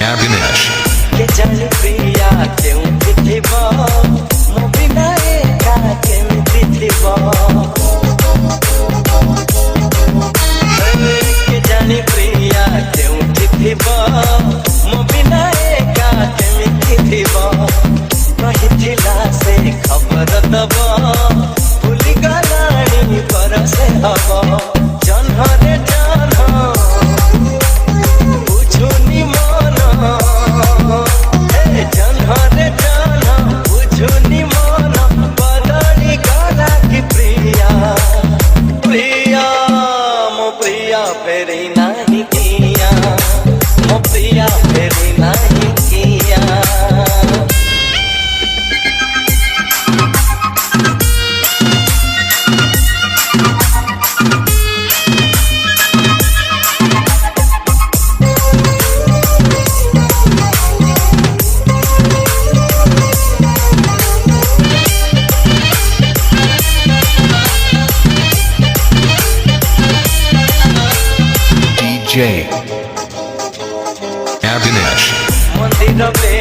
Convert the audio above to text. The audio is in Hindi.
Abhinesh. के जानी प्रिया केउठी थिब मो बिना एका केमिति थिब के जानी प्रिया केउठी थिब मो बिना एका केमिति थिब कहिथिला से खबर दब भूली गलाणी बरसे हब जन्हरे जन्ह बुझुनी मन जन्हरे जन्ह बुझुनी मन बदली गला की प्रिया प्रिया मो प्रिया फेरी नहीं किया मो प्रिया फेरी नहीं किया DJ Abhinesh. मंदिर पे